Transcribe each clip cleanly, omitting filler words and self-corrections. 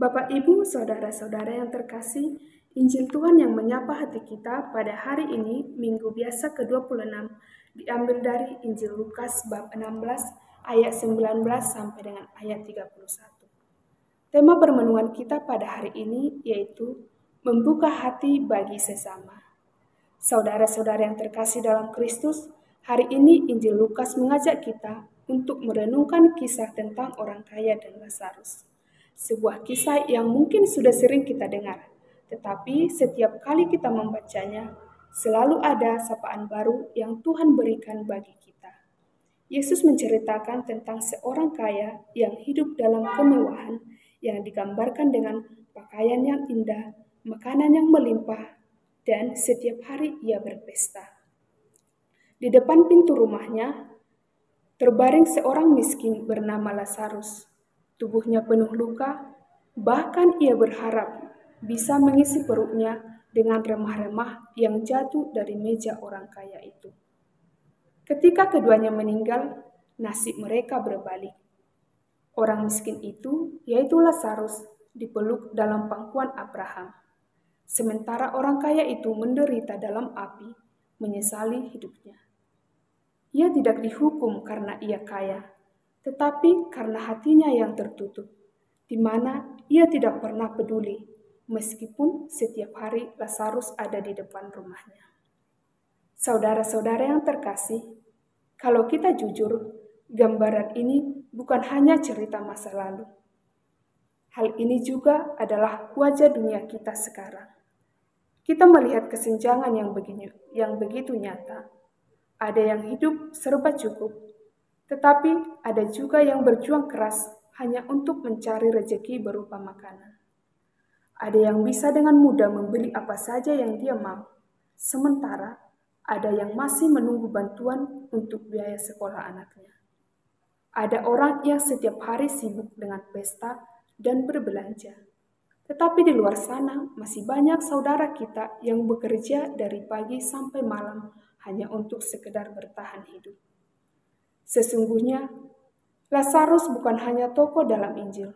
Bapak, Ibu, Saudara-saudara yang terkasih, Injil Tuhan yang menyapa hati kita pada hari ini, Minggu Biasa ke-26, diambil dari Injil Lukas bab 16 ayat 19 sampai dengan ayat 31. Tema permenungan kita pada hari ini yaitu membuka hati bagi sesama. Saudara-saudara yang terkasih dalam Kristus, hari ini Injil Lukas mengajak kita untuk merenungkan kisah tentang orang kaya dan Lazarus. Sebuah kisah yang mungkin sudah sering kita dengar, tetapi setiap kali kita membacanya, selalu ada sapaan baru yang Tuhan berikan bagi kita. Yesus menceritakan tentang seorang kaya yang hidup dalam kemewahan yang digambarkan dengan pakaian yang indah, makanan yang melimpah, dan setiap hari ia berpesta. Di depan pintu rumahnya, terbaring seorang miskin bernama Lazarus. Tubuhnya penuh luka, bahkan ia berharap bisa mengisi perutnya dengan remah-remah yang jatuh dari meja orang kaya itu. Ketika keduanya meninggal, nasib mereka berbalik. Orang miskin itu, yaitu Lazarus, dipeluk dalam pangkuan Abraham. Sementara orang kaya itu menderita dalam api, menyesali hidupnya. Ia tidak dihukum karena ia kaya, tetapi karena hatinya yang tertutup, di mana ia tidak pernah peduli, meskipun setiap hari Lazarus ada di depan rumahnya. Saudara-saudara yang terkasih, kalau kita jujur, gambaran ini bukan hanya cerita masa lalu. Hal ini juga adalah wajah dunia kita sekarang. Kita melihat kesenjangan yang begitu nyata. Ada yang hidup serba cukup, tetapi ada juga yang berjuang keras hanya untuk mencari rezeki berupa makanan. Ada yang bisa dengan mudah membeli apa saja yang dia mau, sementara ada yang masih menunggu bantuan untuk biaya sekolah anaknya. Ada orang yang setiap hari sibuk dengan pesta dan berbelanja. Tetapi di luar sana masih banyak saudara kita yang bekerja dari pagi sampai malam hanya untuk sekedar bertahan hidup. Sesungguhnya, Lazarus bukan hanya tokoh dalam Injil.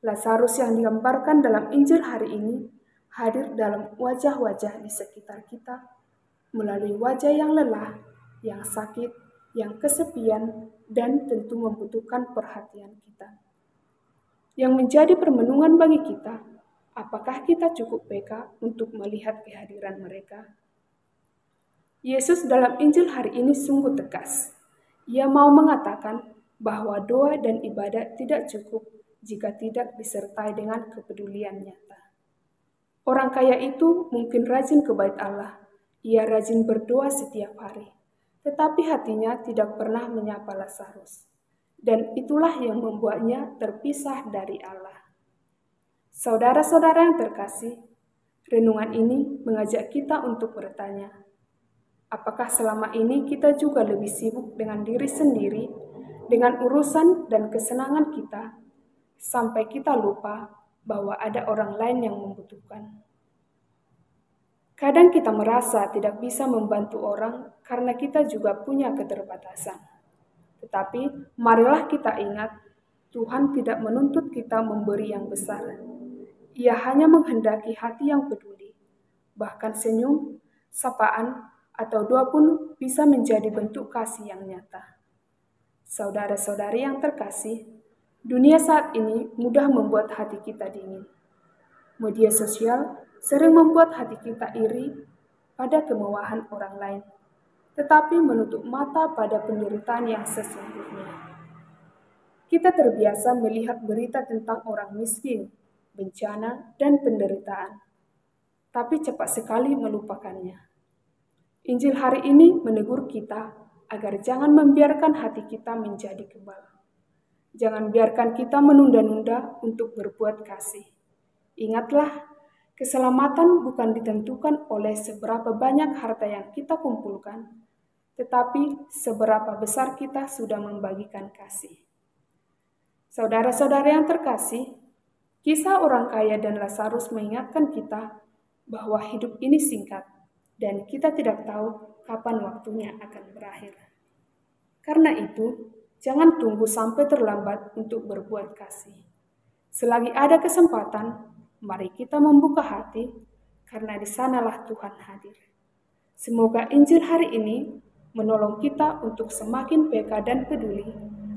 Lazarus yang digambarkan dalam Injil hari ini hadir dalam wajah-wajah di sekitar kita, melalui wajah yang lelah, yang sakit, yang kesepian, dan tentu membutuhkan perhatian kita. Yang menjadi permenungan bagi kita, apakah kita cukup peka untuk melihat kehadiran mereka? Yesus dalam Injil hari ini sungguh tegas. Ia mau mengatakan bahwa doa dan ibadat tidak cukup jika tidak disertai dengan kepedulian nyata. Orang kaya itu mungkin rajin ke bait Allah. Ia rajin berdoa setiap hari, tetapi hatinya tidak pernah menyapa Lazarus. Dan itulah yang membuatnya terpisah dari Allah. Saudara-saudara yang terkasih, renungan ini mengajak kita untuk bertanya, apakah selama ini kita juga lebih sibuk dengan diri sendiri, dengan urusan dan kesenangan kita, sampai kita lupa bahwa ada orang lain yang membutuhkan? Kadang kita merasa tidak bisa membantu orang karena kita juga punya keterbatasan. Tetapi marilah kita ingat, Tuhan tidak menuntut kita memberi yang besar. Ia hanya menghendaki hati yang peduli. Bahkan senyum, sapaan, atau doa pun bisa menjadi bentuk kasih yang nyata. Saudara-saudari yang terkasih, dunia saat ini mudah membuat hati kita dingin. Media sosial sering membuat hati kita iri pada kemewahan orang lain, tetapi menutup mata pada penderitaan yang sesungguhnya. Kita terbiasa melihat berita tentang orang miskin, bencana, dan penderitaan, tapi cepat sekali melupakannya. Injil hari ini menegur kita agar jangan membiarkan hati kita menjadi kebal. Jangan biarkan kita menunda-nunda untuk berbuat kasih. Ingatlah, keselamatan bukan ditentukan oleh seberapa banyak harta yang kita kumpulkan, tetapi seberapa besar kita sudah membagikan kasih. Saudara-saudara yang terkasih, kisah orang kaya dan Lazarus mengingatkan kita bahwa hidup ini singkat dan kita tidak tahu kapan waktunya akan berakhir. Karena itu, jangan tunggu sampai terlambat untuk berbuat kasih. Selagi ada kesempatan, mari kita membuka hati, karena di sanalah Tuhan hadir. Semoga Injil hari ini menolong kita untuk semakin peka dan peduli,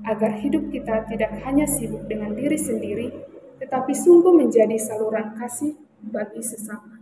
agar hidup kita tidak hanya sibuk dengan diri sendiri, tetapi sungguh menjadi saluran kasih bagi sesama.